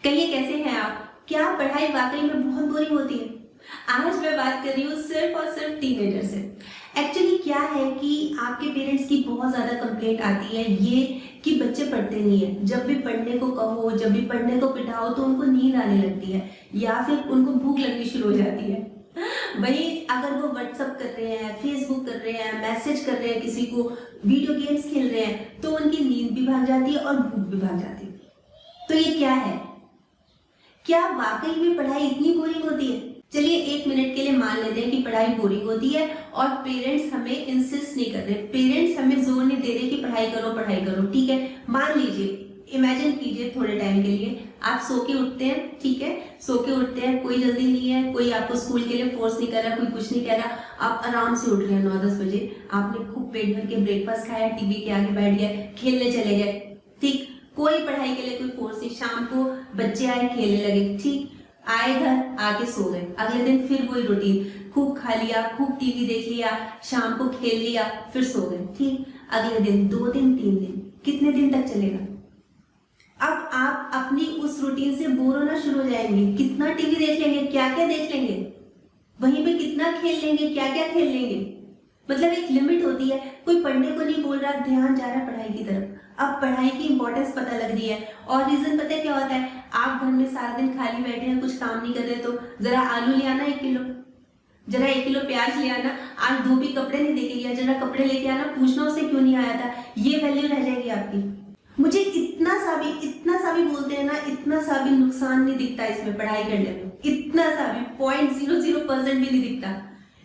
कहिए कैसे हैं आप? क्या पढ़ाई वाकई में बहुत बोरिंग होती है? आज मैं बात कर रही हूँ सिर्फ और सिर्फ टीनेजर से। एक्चुअली क्या है कि आपके पेरेंट्स की बहुत ज़्यादा कंप्लेंट आती है ये कि बच्चे पढ़ते नहीं है। जब भी पढ़ने को कहो, जब भी पढ़ने को बिठाओ तो उनको नींद आने लगती है या फिर उनको भूख लगनी शुरू हो जाती है। वही अगर वो व्हाट्सअप कर रहे हैं, फेसबुक कर रहे हैं, मैसेज कर रहे हैं किसी को, वीडियो गेम्स खेल रहे हैं तो उनकी नींद भी भाग जाती है और भूख भी भाग जाती है। तो ये क्या है? क्या वाकई में पढ़ाई इतनी बोरिंग होती है? चलिए 1 मिनट के लिए मान लेते हैं कि पढ़ाई बोरिंग होती है और पेरेंट्स हमें इंसिस्ट नहीं कर रहे, पेरेंट्स हमें जोर नहीं दे रहे कि पढ़ाई करो, ठीक है। मान लीजिए, इमेजिन कीजिए थोड़े टाइम के लिए आप सो के उठते हैं, ठीक है, सो के उठते हैं, कोई जल्दी नहीं है, कोई आपको स्कूल के लिए फोर्स नहीं कर रहा, कोई कुछ नहीं कह रहा, आप आराम से उठ रहे हैं 9-10 बजे, आपने खूब पेट भर के ब्रेकफास्ट खाया, टीवी के आगे बैठ गए, खेलने चले गए, ठीक, कोई पढ़ाई के लिए कोई फोर्स नहीं। शाम को बच्चे आए, खेलने लगे, ठीक, आए घर, आके सो गए। अगले दिन फिर वही रूटीन, खूब खा लिया, खूब टीवी देख लिया, शाम को खेल लिया, फिर सो गए, ठीक। अगले दिन 2 दिन 3 दिन, कितने दिन तक चलेगा? अब आप अपनी उस रूटीन से बोर होना शुरू हो जाएंगे। कितना टीवी देख लेंगे, क्या क्या देख लेंगे, वहीं पे कितना खेल लेंगे, क्या क्या खेल लेंगे। मतलब एक लिमिट होती है। कोई पढ़ने को नहीं बोल रहा, ध्यान जा रहा है पढ़ाई की तरफ। अब पढ़ाई की इंपॉर्टेंस पता लग रही है। और रीजन पता है क्या होता है? आप घर में सारा दिन खाली बैठे हैं, कुछ काम नहीं कर रहे, तो जरा आलू ले आना 1 किलो, जरा 1 किलो प्याज ले आना, आज धोबी कपड़े नहीं देके गया, जरा कपड़े लेके आना, पूछना उसे क्यों नहीं आया था, ये वैल्यू रह जाएगी आपकी। मुझे इतना सा भी बोलते हैं ना, इतना सा भी नुकसान नहीं दिखता इसमें पढ़ाई करने में, इतना सा भी 0.00% भी नहीं दिखता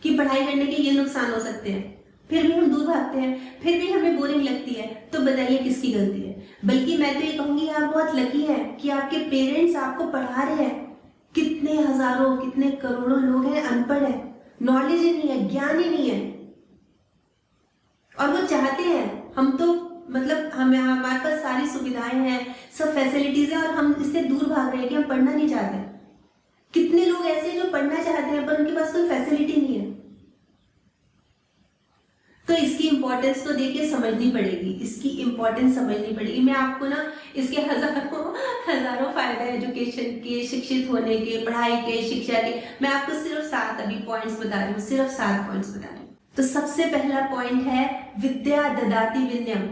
कि पढ़ाई करने के ये नुकसान हो सकते हैं। फिर भी हम दूर भागते हैं, फिर भी हमें बोरिंग लगती है। तो बताइए किसकी गलती है? बल्कि मैं तो ये कहूंगी आप बहुत लकी हैं कि आपके पेरेंट्स आपको पढ़ा रहे हैं। कितने हजारों, कितने करोड़ों लोग हैं अनपढ़ है, नॉलेज ही नहीं है, ज्ञान ही नहीं है, और वो चाहते हैं। हम तो मतलब हमारे पास सारी सुविधाएं हैं, सब फैसिलिटीज है, और हम इससे दूर भाग रहे हैं कि हम पढ़ना नहीं चाहते। कितने लोग ऐसे हैं जो पढ़ना चाहते हैं पर उनके पास कोई फैसिलिटी नहीं है। तो इसकी इंपॉर्टेंस तो देखिए समझनी पड़ेगी, इसकी इंपॉर्टेंस समझनी पड़ेगी। मैं आपको ना इसके हजारों फायदे एजुकेशन के, शिक्षित होने के, पढ़ाई के, शिक्षा के, मैं आपको सिर्फ 7 अभी पॉइंट्स बता रही हूँ, सिर्फ 7 पॉइंट्स बता रही हूँ। तो सबसे पहला पॉइंट है विद्या ददाति विनयम।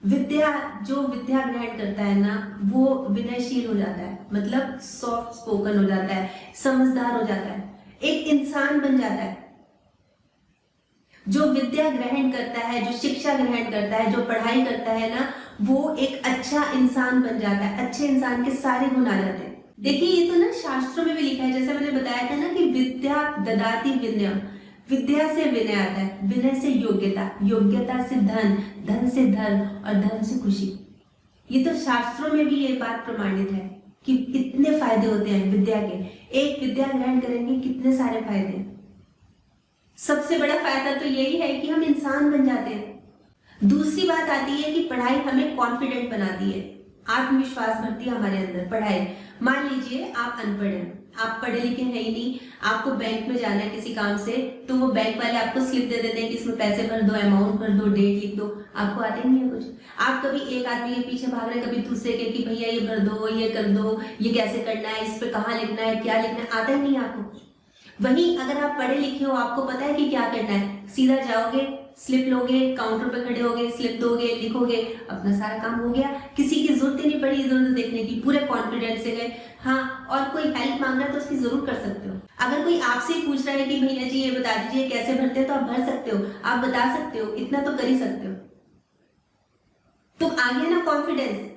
विद्या, जो विद्या ग्रहण करता है ना, वो विनयशील हो जाता है, मतलब सॉफ्ट स्पोकन हो जाता है, समझदार हो जाता है, एक इंसान बन जाता है। जो विद्या ग्रहण करता है, जो शिक्षा ग्रहण करता है, जो पढ़ाई करता है ना, वो एक अच्छा इंसान बन जाता है, अच्छे इंसान के सारे गुण आ जाते हैं। देखिए ये तो ना शास्त्रों में भी लिखा है, जैसे मैंने बताया था ना कि विद्या ददाति विनयम, विद्या से विनय आता है, विनय से योग्यता, योग्यता से धन, धन से धर्म, और धर्म से खुशी। ये तो शास्त्रों में भी ये बात प्रमाणित है कि कितने फायदे होते हैं विद्या के। एक विद्या ग्रहण करेंगे कितने सारे फायदे हैं। सबसे बड़ा फायदा तो यही है कि हम इंसान बन जाते हैं। दूसरी बात आती है कि पढ़ाई हमें कॉन्फिडेंट बनाती है, आत्मविश्वास भरती है हमारे अंदर पढ़ाई। मान लीजिए आप अनपढ़ हैं, आप पढ़े लिखे हैं ही नहीं, आपको बैंक में जाना है किसी काम से, तो वो बैंक वाले आपको स्लिप दे देते हैं कि इसमें पैसे भर दो, अमाउंट भर दो, डेट लिख दो, आपको आते नहीं है कुछ। आप कभी एक आदमी के पीछे भाग रहे हैं, कभी दूसरे के कि भैया ये भर दो, ये कर दो, ये कैसे करना है, इस पे कहाँ लिखना है, क्या लिखना है, आता ही नहीं आपको। वहीं अगर आप पढ़े लिखे हो, आपको पता है कि क्या करना है, सीधा जाओगे, स्लिप लोगे, काउंटर पे खड़े होगे, स्लिप दोगे, लिखोगे, अपना सारा काम हो गया, किसी की जरूरत ही नहीं पड़ी इधर उधर देखने की, पूरे कॉन्फिडेंस से गए। हाँ, और कोई हेल्प मांग रहा है तो उसकी जरूर कर सकते हो। अगर कोई आपसे पूछ रहा है कि भैया जी ये बता दीजिए कैसे भरते हैं, तो आप भर सकते हो, आप बता सकते हो, इतना तो कर ही सकते हो। तो आगे ना कॉन्फिडेंस,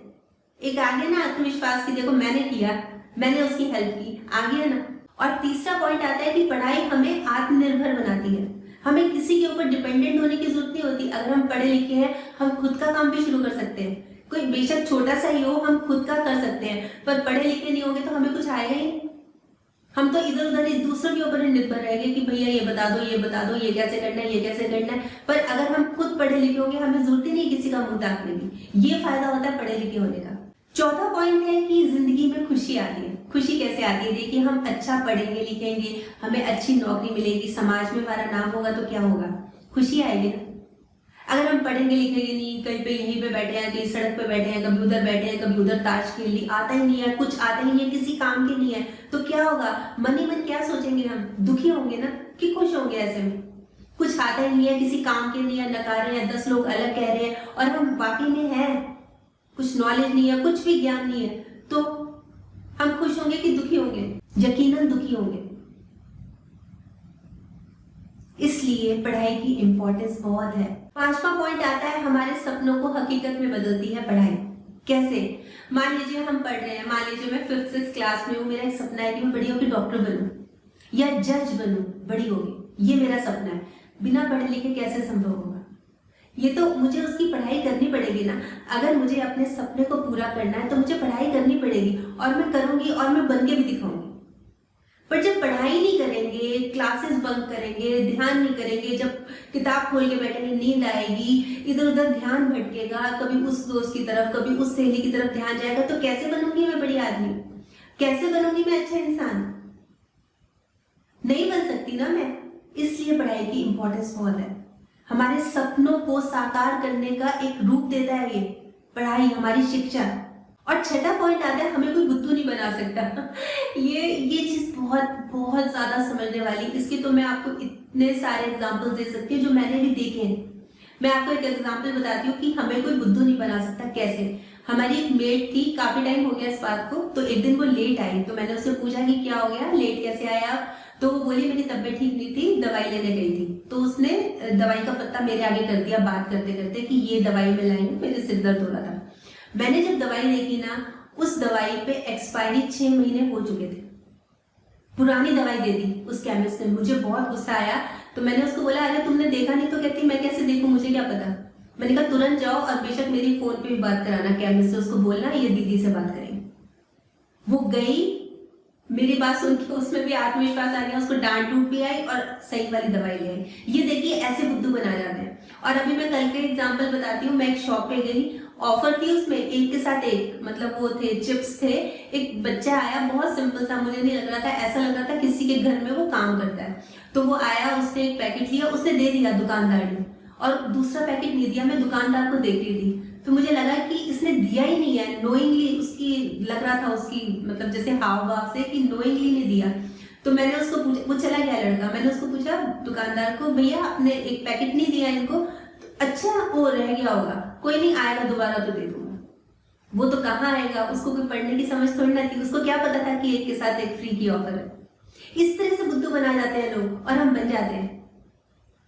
एक आगे ना आत्मविश्वास की देखो मैंने किया, मैंने उसकी हेल्प की, आगे है ना। और तीसरा पॉइंट आता है कि पढ़ाई हमें आत्मनिर्भर बनाती है, हमें किसी के ऊपर डिपेंडेंट होने की जरूरत नहीं होती। अगर हम पढ़े लिखे हैं, हम खुद का काम भी शुरू कर सकते हैं, कोई बेशक छोटा सा ही हो, हम खुद का कर सकते हैं। पर पढ़े लिखे नहीं होंगे तो हमें कुछ आएगा ही नहीं, हम तो इधर उधर दूसरों के ऊपर निर्भर रहेंगे कि भैया ये बता दो, ये बता दो, ये कैसे करना है, ये कैसे करना है। पर अगर हम खुद पढ़े लिखे होंगे, हमें जरूरत ही नहीं किसी का मुंह ताकने की। ये फायदा होता है पढ़े लिखे होने का। चौथा पॉइंट है कि जिंदगी में खुशी आती है। खुशी कैसे आती है? देखिए, हम अच्छा पढ़ेंगे लिखेंगे, हमें अच्छी नौकरी मिलेगी, समाज में हमारा नाम होगा, तो क्या होगा? खुशी आएगी ना। अगर हम पढ़ेंगे लिखेंगे नहीं, कहीं पे यहीं पे बैठे हैं, कहीं सड़क पे बैठे हैं, कभी उधर बैठे हैं, कभी उधर ताश खेल ली, आता ही नहीं है, कुछ आता ही नहीं है, किसी काम के नहीं है, तो क्या होगा? मन ही मन क्या सोचेंगे हम? दुखी होंगे ना कि खुश होंगे? ऐसे में कुछ आता ही नहीं है, किसी काम के नहीं है, नकारे हैं, 10 लोग अलग कह रहे हैं और हम वाकई में हैं, कुछ नॉलेज नहीं है, कुछ भी ज्ञान नहीं है, तो हम खुश होंगे कि दुखी होंगे? यकीनन दुखी होंगे। इसलिए पढ़ाई की इंपॉर्टेंस बहुत है। 5वां पॉइंट आता है, हमारे सपनों को हकीकत में बदलती है पढ़ाई। कैसे? मान लीजिए हम पढ़ रहे हैं, मान लीजिए मैं 5th 6th क्लास में हूँ, मेरा एक सपना है कि मैं बड़ी होकर डॉक्टर बनूं या जज बनूं, बड़ी होगी, ये मेरा सपना है। बिना पढ़े लिखे कैसे संभव होगा? ये तो मुझे उसकी पढ़ाई करनी पड़ेगी ना। अगर मुझे अपने सपने को पूरा करना है तो मुझे पढ़ाई करनी पड़ेगी, और मैं करूंगी और मैं बन के भी दिखाऊंगी। पर जब पढ़ाई नहीं करेंगे, क्लासेस बंक करेंगे, ध्यान नहीं करेंगे, जब किताब खोल के बैठेंगे नींद आएगी, इधर उधर ध्यान भटकेगा, कभी उस दोस्त की तरफ, कभी उस सहेली की तरफ ध्यान जाएगा, तो कैसे बनूंगी मैं बड़ी आदमी? कैसे बनूंगी मैं अच्छा इंसान? नहीं बन सकती ना मैं। इसलिए पढ़ाई की इंपॉर्टेंस बहुत है। हमारे सपनों को साकार करने का एक रूप देता है ये पढ़ाई, हमारी शिक्षा। और 6वां पॉइंट आता है, हमें कोई बुद्धू नहीं बना सकता। ये चीज बहुत बहुत ज्यादा समझने वाली। इसकी तो मैं आपको इतने सारे एग्जाम्पल दे सकती हूँ जो मैंने भी देखे हैं। मैं आपको एक एग्जाम्पल बताती हूँ कि हमें कोई बुद्धू नहीं बना सकता। कैसे? हमारी एक मेट थी, काफी टाइम हो गया इस बात को, तो एक दिन वो लेट आई, तो मैंने उससे पूछा कि क्या हो गया, लेट कैसे आया? तो वो बोली मेरी तबीयत ठीक नहीं थी, दवाई लेने गई थी। तो उसने दवाई का पत्ता मेरे आगे कर दिया बात करते करते कि ये दवाई मैं लाई हूँ, मेरे सिर दर्द हो रहा था। मैंने जब दवाई देखी ना, उस दवाई पे एक्सपायरी 6 महीने हो चुके थे, पुरानी दवाई दे दी उस केमिस्ट ने। मुझे बहुत गुस्सा आया, तो मैंने उसको बोला अरे तुमने देखा नहीं तो? कहती मैं कैसे देखूं, मुझे क्या पता। मैंने कहा तुरंत जाओ और बेशक मेरी फोन पे भी बात कराना केमिस्ट से, उसको बोलना ये दीदी से बात करेंगे। वो गई, मेरी बात सुन के उसमें भी आत्मविश्वास आ गया, उसको डांट टूट भी आई और सही वाली दवाई ले आई। ये देखिए ऐसे बुद्धू बना जाते हैं। और अभी मैं कल के एग्जाम्पल बताती हूँ। मैं एक शॉप पे गई, ऑफर थी उसमें एक के साथ एक, मतलब वो थे चिप्स थे। एक बच्चा आया, बहुत सिंपल सा, मुझे नहीं लग रहा था, ऐसा लग रहा था किसी के घर में वो काम करता है। तो वो आया, उसने एक पैकेट लिया, उसने दे दिया दुकानदार ने, और दूसरा पैकेट नहीं दिया। मैं दुकानदार को देख रही थी, तो मुझे लगा कि इसने दिया ही नहीं है, नोइंगली उसकी लग रहा था, उसकी मतलब जैसे हाव भाव से कि नोइंगली नहीं दिया। तो मैंने उसको पूछा, वो चला गया लड़का, मैंने उसको पूछा दुकानदार को, भैया आपने एक पैकेट नहीं दिया इनको? तो अच्छा वो रह गया होगा, कोई नहीं, आएगा दोबारा तो दे दूंगा। वो तो कहाँ आएगा, उसको कोई पढ़ने की समझ थोड़ी ना थी, उसको क्या पता था कि एक के साथ एक फ्री की ऑफर है। इस तरह से बुद्धू बना जाते हैं लोग और हम बन जाते हैं।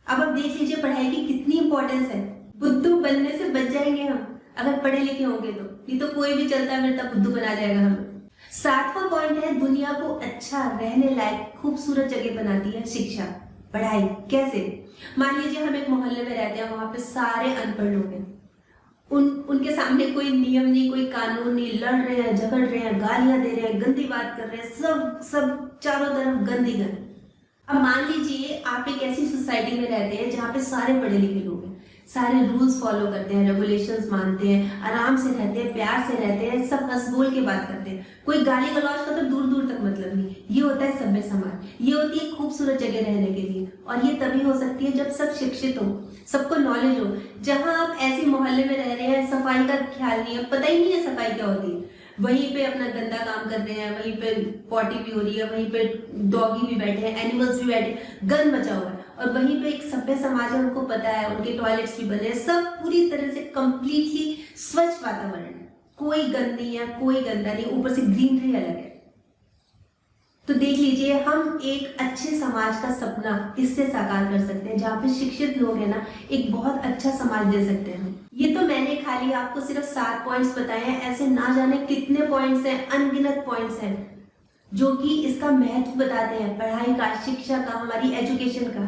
अब आप देख लीजिए पढ़ाई की कितनी इंपॉर्टेंस है। बुद्धू बनने से बच जाएंगे हम अगर पढ़े लिखे होंगे तो, नहीं तो कोई भी चलता फिरता बुद्धू बना जाएगा हमें। 7वां पॉइंट है, दुनिया को अच्छा, रहने लायक, खूबसूरत जगह बनाती है शिक्षा, पढ़ाई। कैसे? मान लीजिए हम एक मोहल्ले में रहते हैं, वहां पे सारे अनपढ़ लोग हैं, उनके सामने कोई नियम नहीं, कोई कानून नहीं, लड़ रहे हैं, झगड़ रहे हैं, गालियां दे रहे हैं, गंदी बात कर रहे हैं, सब चारों तरफ गंदी गंद। अब मान लीजिए आप एक ऐसी सोसाइटी में रहते हैं जहाँ पे सारे पढ़े लिखे लोग हैं, सारे रूल्स फॉलो करते हैं, रेगुलेशंस मानते हैं, आराम से रहते हैं, प्यार से रहते हैं, सब हंस बोल के बात करते हैं, कोई गाली गलौज का तो दूर दूर तक मतलब नहीं। ये होता है सभ्य समाज, ये होती है खूबसूरत जगह रहने के लिए। और ये तभी हो सकती है जब सब शिक्षित हो, सबको नॉलेज हो। जहां आप ऐसे मोहल्ले में रह रहे हैं, सफाई का ख्याल नहीं है, पता ही नहीं है सफाई क्या होती है, वहीं पे अपना गंदा काम कर रहे हैं, वहीं पे पॉटी भी हो रही है, वहीं पे डॉगी भी बैठे हैं, एनिमल्स भी बैठे, गंद मचा हुआ है। और वहीं पे एक सभ्य समाज है, उनको पता है, उनके टॉयलेट्स भी बने हैं, सब पूरी तरह से कंप्लीटली स्वच्छ वातावरण है, कोई गंद नहीं है, कोई गंदा नहीं, ऊपर से ग्रीनरी अलग है। तो देख लीजिए हम एक अच्छे समाज का सपना इससे साकार कर सकते हैं, जहाँ पे शिक्षित लोग हैं ना, एक बहुत अच्छा समाज दे सकते हैं। ये तो मैंने खाली आपको सिर्फ 7 पॉइंट्स बताए हैं, ऐसे ना जाने कितने पॉइंट्स हैं, अनगिनत पॉइंट्स हैं जो कि इसका महत्व बताते हैं, पढ़ाई का, शिक्षा का, हमारी एजुकेशन का।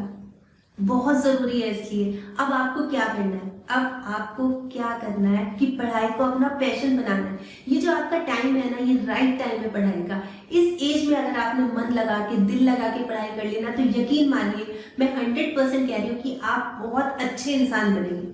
बहुत जरूरी है। इसलिए अब आपको क्या करना है, अब आपको क्या करना है कि पढ़ाई को अपना पैशन बनाना है। ये जो आपका टाइम है ना, ये राइट टाइम है पढ़ाई का। इस एज में अगर आपने मन लगा के, दिल लगा के पढ़ाई कर लेना, तो यकीन मानिए, मैं 100% कह रही हूँ कि आप बहुत अच्छे इंसान बनेंगे।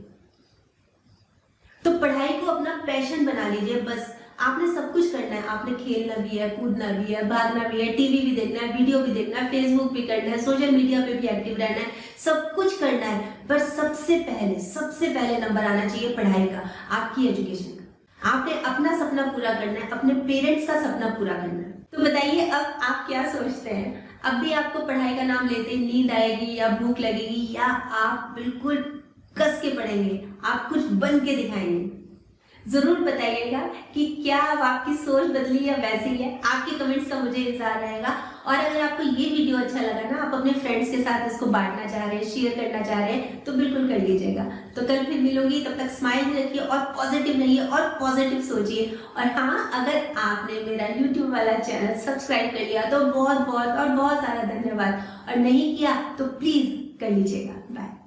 तो पढ़ाई को अपना पैशन बना लीजिए। बस आपने सब कुछ करना है, आपने खेलना भी है, कूदना भी है, भागना भी है, टीवी भी देखना है, वीडियो भी देखना है, फेसबुक भी करना है, सोशल मीडिया पे भी एक्टिव रहना है, सब कुछ करना है, पर सबसे पहले नंबर आना चाहिए पढ़ाई का, आपकी एजुकेशन का। आपने अपना सपना पूरा करना है, अपने पेरेंट्स का सपना पूरा करना है। तो बताइए अब आप क्या सोचते हैं? अब भी आपको पढ़ाई का नाम लेते ही नींद आएगी या भूख लगेगी, या आप बिल्कुल कस के पढ़ेंगे, आप कुछ बन के दिखाएंगे? जरूर बताइएगा कि क्या अब आपकी सोच बदली या वैसी है। आपके कमेंट्स का मुझे इंतजार रहेगा। और अगर आपको ये वीडियो अच्छा लगा ना, आप अपने फ्रेंड्स के साथ इसको बांटना चाह रहे हैं, शेयर करना चाह रहे हैं, तो बिल्कुल कर लीजिएगा। तो कल फिर मिलूंगी, तब तक स्माइल रखिए और पॉजिटिव रहिए और पॉजिटिव सोचिए। और हाँ, अगर आपने मेरा यूट्यूब वाला चैनल सब्सक्राइब कर लिया तो बहुत बहुत और बहुत सारा धन्यवाद, और नहीं किया तो प्लीज कर लीजिएगा। बाय।